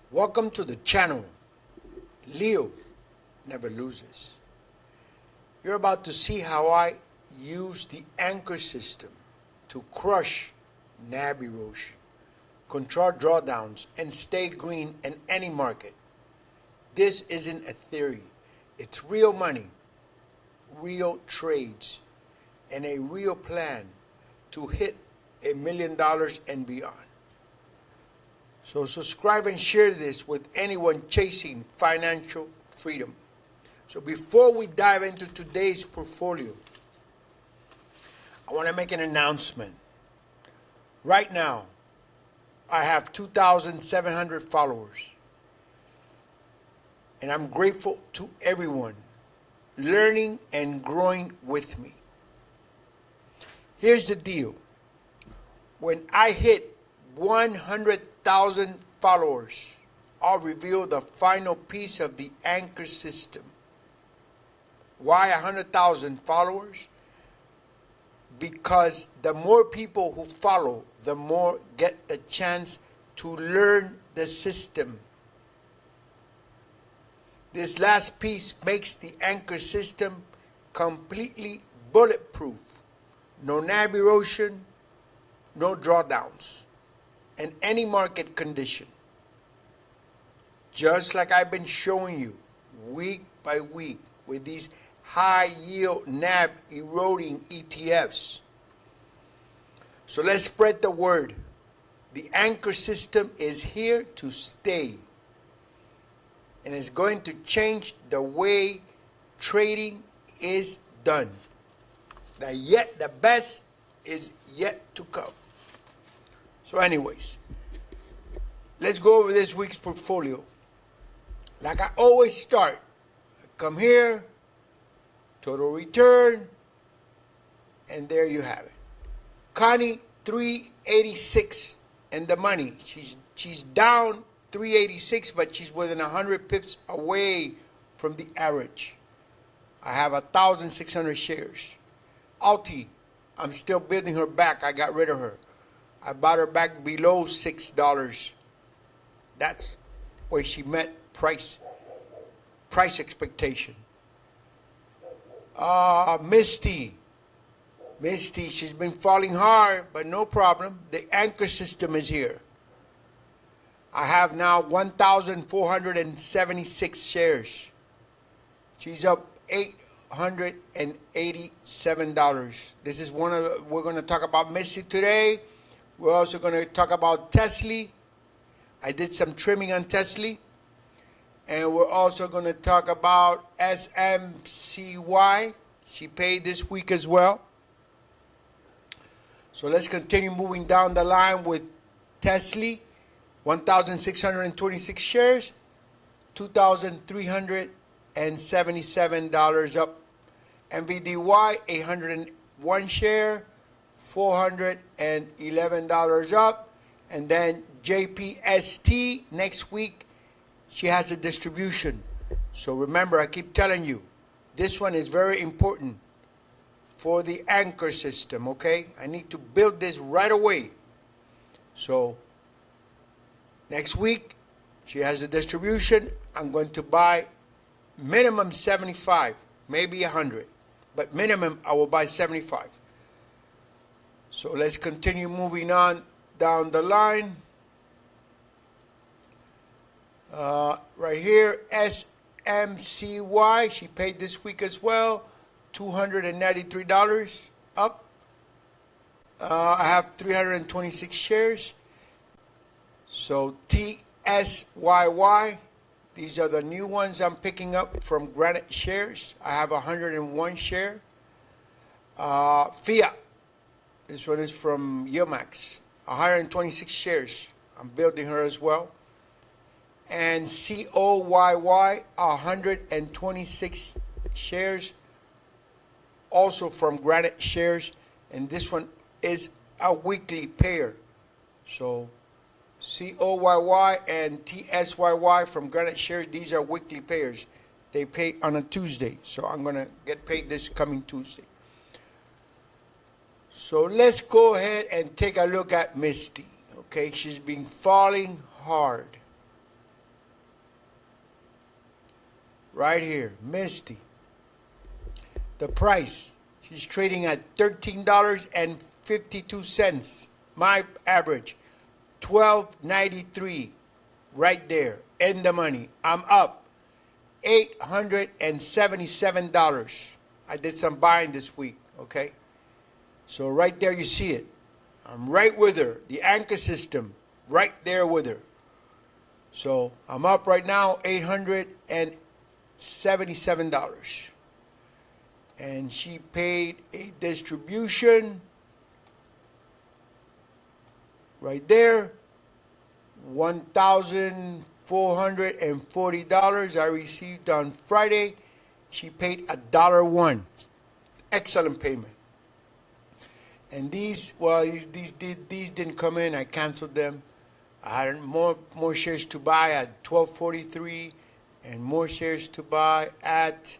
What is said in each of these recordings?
Welcome to the channel. Leo never loses. You're about to see how I use the anchor system to crush NAV erosion, control drawdowns, and stay green in any market. This isn't a theory. It's real money, real trades, and a real plan to hit $1 million and beyond. So subscribe and share this with anyone chasing financial freedom. So before we dive into today's portfolio, I want to make an announcement. Right now, I have 2,700 followers. And I'm grateful to everyone learning and growing with me. Here's the deal. When I hit 100,000 followers, I'll reveal the final piece of the anchor system. Why 100,000 followers? Because the more people who follow, the more get the chance to learn the system. This last piece makes the anchor system completely bulletproof. No NAV erosion, no drawdowns, in any market condition. Just like I've been showing you week by week with these high yield NAV eroding ETFs. So let's spread the word. The anchor system is here to stay. And it's going to change the way trading is done. The best is yet to come. So anyways, let's go over this week's portfolio. Like I always start, I come here, total return, and there you have it. Connie, 386 and the money. She's down 386, but she's within 100 pips away from the average. I have 1,600 shares. Alti, I'm still building her back. I got rid of her. I bought her back below $6. That's where she met price expectation. MSTY, she's been falling hard, but no problem. The anchor system is here. I have now 1,476 shares. She's up $887. This is one of the, we're going to talk about MSTY today. We're also going to talk about TSLY. I did some trimming on TSLY. And we're also going to talk about SMCY. She paid this week as well. So let's continue moving down the line with TSLY. 1,626 shares, $2,377 up. MVDY, 801 share, $411 up. And then JPST, next week, she has a distribution. So remember, I keep telling you, this one is very important for the anchor system, okay? I need to build this right away. So next week, she has a distribution. I'm going to buy minimum 75, maybe 100. But minimum, I will buy 75. So let's continue moving on down the line. Right here, SMCY, she paid this week as well, $293 up. I have 326 shares. So TSYY, these are the new ones I'm picking up from Granite Shares. I have 101 share. Fiat, this one is from YieldMax, 126 shares. I'm building her as well. And COYY, 126 shares, also from Granite Shares. And this one is a weekly pair. So COYY and TSYY from Granite Shares, these are weekly pairs. They pay on a Tuesday. So I'm going to get paid this coming Tuesday. So let's go ahead and take a look at MSTY. Okay, she's been falling hard. right here, MSTY. The price, she's trading at $13.52. My average, $12.93, right there, in the money. I'm up $877. I did some buying this week, okay? So right there you see it. I'm right with her. The anchor system, right there with her. So I'm up right now $877. And she paid a distribution right there, $1,440 I received on Friday. She paid $1.01. Excellent payment. And these didn't come in. I canceled them. I had more shares to buy at $12.43 and more shares to buy at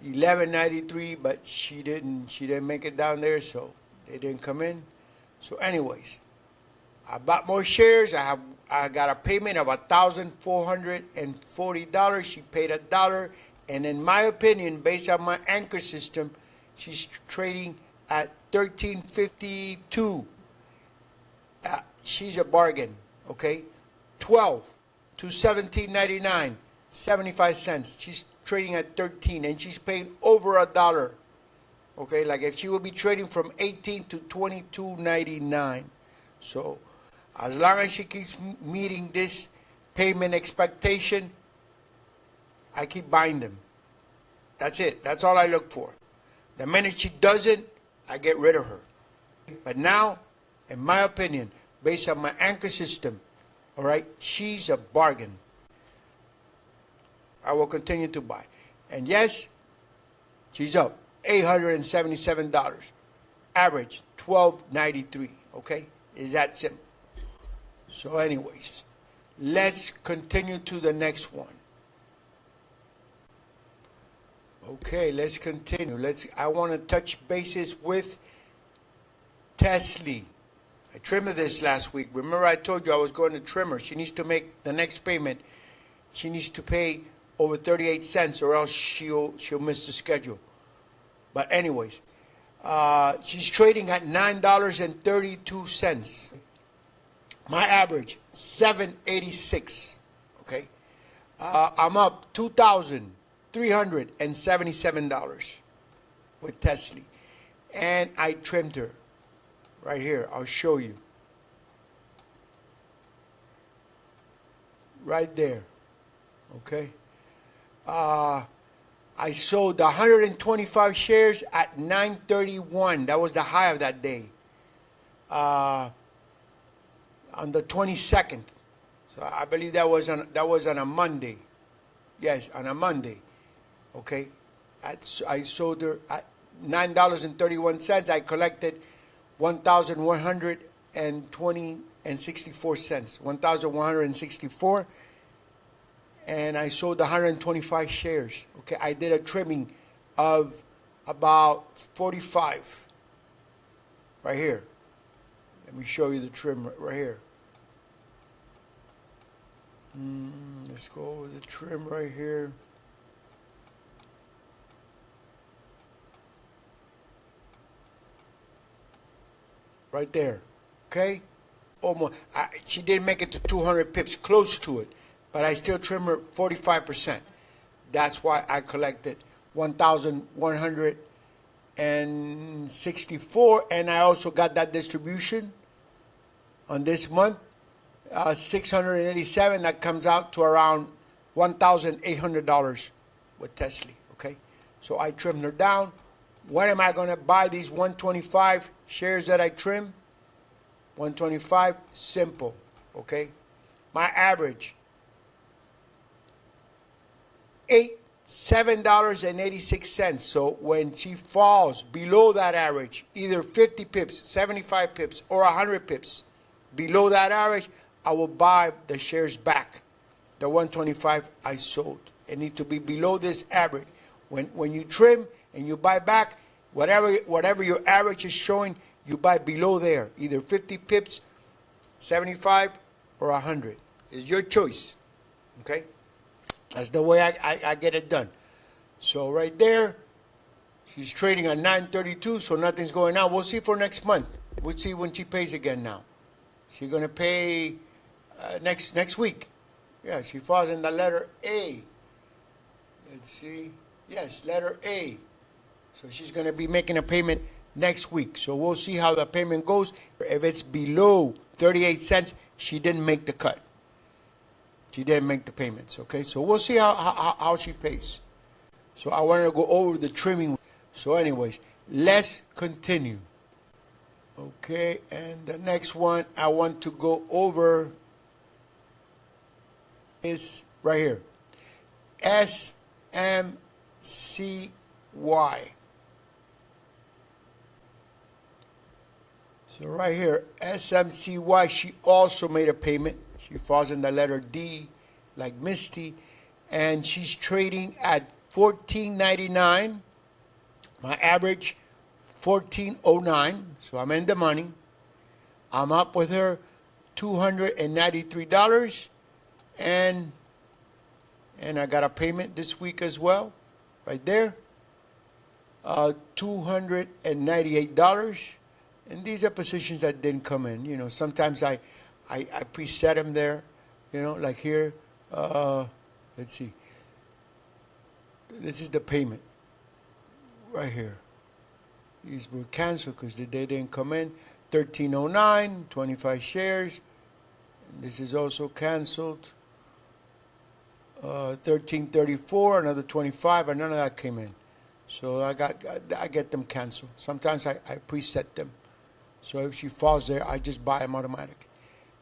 $11.93, but she didn't make it down there, so they didn't come in. So anyways, I bought more shares. I got a payment of $1,440. She paid $1, and in my opinion, based on my anchor system, she's trading at $13.52. She's a bargain, okay? 12 to $17.99, 75 cents. She's trading at 13, and she's paying over $1. Okay, like if she would be trading from 18 to 22.99. So as long as she keeps meeting this payment expectation, I keep buying them. That's it. That's all I look for. The minute she doesn't, I get rid of her. But now, in my opinion, based on my anchor system, all right, she's a bargain. I will continue to buy. And yes, she's up $877. Average $12.93. Okay? Is that simple? So anyways, let's continue to the next one. Okay, let's continue. I want to touch bases with TSLY. I trimmed this last week. Remember I told you I was going to trim her. She needs to make the next payment. She needs to pay over 38 cents or else she'll miss the schedule. But anyways, she's trading at $9.32. My average, $7.86. Okay? I'm up $2,377 with TSLY. And I trimmed her. Right here, I'll show you. Right there. Okay? I sold 125 shares at $9.31. That was the high of that day. On the 22nd. So I believe that was on a Monday. Yes, on a Monday. Okay? I sold her at $9.31. I collected $1,120.64. $1,164. And I sold 125 shares. Okay, I did a trimming of about 45. Right here. Let me show you the trim right here. Let's go over the trim right here. Right there. Okay? Almost. She didn't make it to 200 pips, close to it. But I still trim her 45%. That's why I collected 1,164, and I also got that distribution on this month, 687. That comes out to around $1,800 with TSLY. Okay, so I trimmed her down. When am I going to buy these 125 shares that I trim? 125, simple. Okay, my average. $7.86. So when she falls below that average, either 50 pips, 75 pips, or 100 pips below that average, I will buy the shares back. The 125 I sold. It needs to be below this average. When you trim and you buy back, whatever your average is showing, you buy below there. Either 50 pips, 75, or 100. It's your choice. Okay? That's the way I get it done. So right there, she's trading at 932, so nothing's going on. We'll see for next month. We'll see when she pays again now. She's going to pay next week. Yeah, she falls in the letter A. Let's see. Yes, letter A. So she's going to be making a payment next week. So we'll see how the payment goes. If it's below 38 cents, she didn't make the cut. She didn't make the payments, okay? So we'll see how she pays. So I wanted to go over the trimming. So anyways, let's continue. Okay, and the next one I want to go over is right here. SMCY. So right here, SMCY, she also made a payment. She falls in the letter D, like Misty, and she's trading at $14.99. My average, $14.09. So I'm in the money. I'm up with her $293, and I got a payment this week as well, right there, $298. And these are positions that didn't come in. You know, sometimes I preset them there, you know, like here. Let's see. This is the payment right here. These were canceled because they didn't come in. 1309, 25 shares. And this is also canceled. 1334, another 25, and none of that came in. So I get them canceled. Sometimes I preset them. So if she falls there, I just buy them automatic.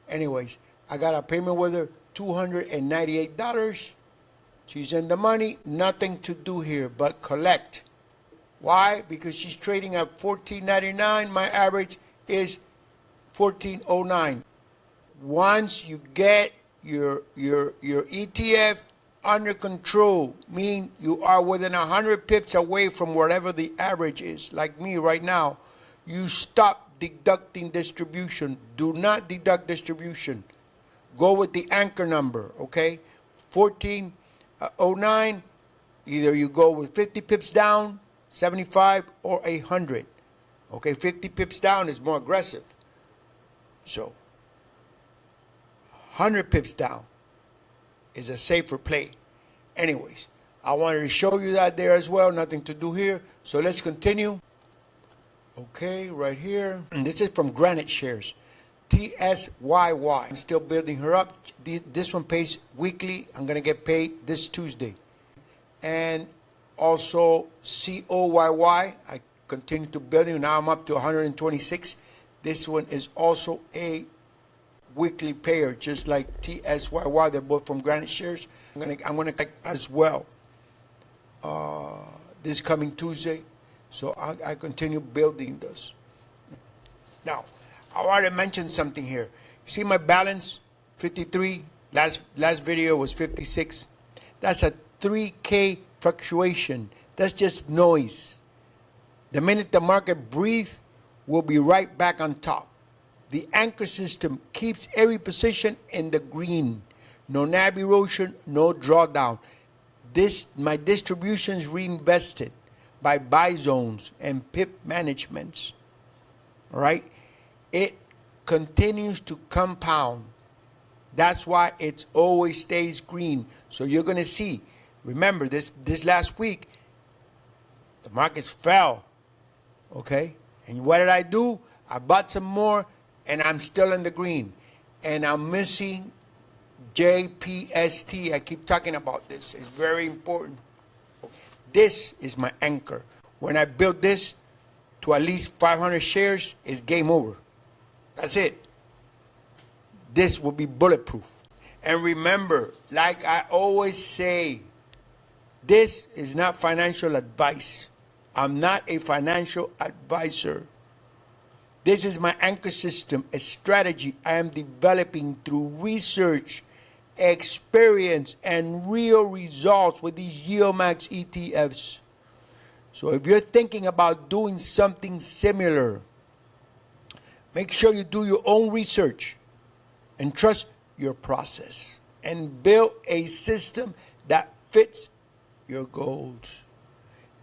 Anyways, I got a payment with her, $298. She's in the money. Nothing to do here but collect. Why? Because she's trading at $14.99. My average is $14.09. Once you get your ETF under control, mean you are within 100 pips away from whatever the average is, like me right now, you stop deducting distribution. Do not deduct distribution. Go with the anchor number, okay? 1409, either you go with 50 pips down, 75, or 100. Okay, 50 pips down is more aggressive. So, 100 pips down is a safer play. Anyways, I wanted to show you that there as well. Nothing to do here. So let's continue. Okay, right here. And this is from Granite Shares. TSYY. I'm still building her up. This one pays weekly. I'm going to get paid this Tuesday. And also COYY. I continue to build it. Now I'm up to 126. This one is also a weekly payer, just like TSYY. They're both from Granite Shares. I'm gonna collect as well this coming Tuesday. So I continue building this. Now, I want to mention something here. See my balance, 53. Last video was 56. That's a 3K fluctuation. That's just noise. The minute the market breathes, we'll be right back on top. The anchor system keeps every position in the green. No NAV erosion, no drawdown. My distributions reinvested by buy zones and PIP managements. All right? It continues to compound. That's why it always stays green. So you're going to see, remember this last week, the markets fell. Okay? And what did I do? I bought some more, and I'm still in the green. And I'm missing JPST. I keep talking about this. It's very important. This is my anchor. When I build this to at least 500 shares, it's game over. That's it. This will be bulletproof. And remember, like I always say, this is not financial advice. I'm not a financial advisor. This is my anchor system, a strategy I am developing through research, experience, and real results with these YieldMax ETFs. So if you're thinking about doing something similar, make sure you do your own research and trust your process and build a system that fits your goals.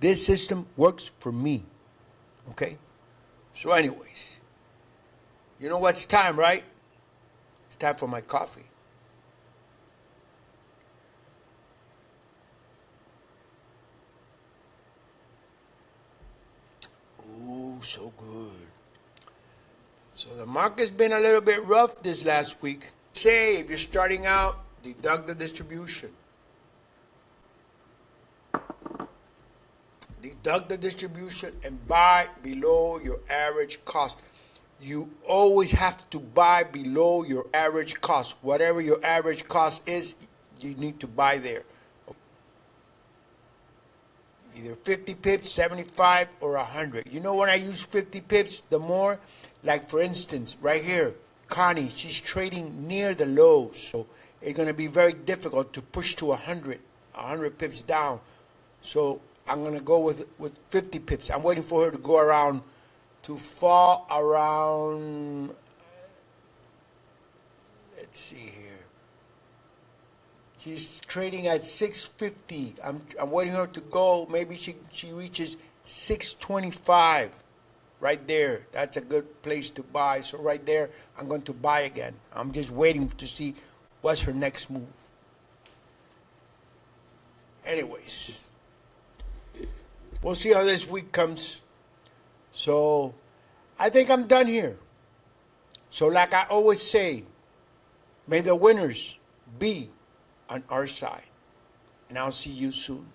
This system works for me. Okay? So anyways, you know what's time, right? It's time for my coffee. Ooh, so good. So the market's been a little bit rough this last week. Say if you're starting out, deduct the distribution. Deduct the distribution and buy below your average cost. You always have to buy below your average cost. Whatever your average cost is, you need to buy there. Either 50 pips, 75, or 100. You know when I use 50 pips, the more, like for instance, right here, Connie, she's trading near the lows. So it's going to be very difficult to push to 100 pips down. So I'm going to go with 50 pips. I'm waiting for her to go around, to fall around, let's see here. She's trading at 650. I'm waiting her to go. Maybe she reaches 625 right there. That's a good place to buy. So right there, I'm going to buy again. I'm just waiting to see what's her next move. Anyways, we'll see how this week comes. So I think I'm done here. So like I always say, may the winners be on our side. And I'll see you soon.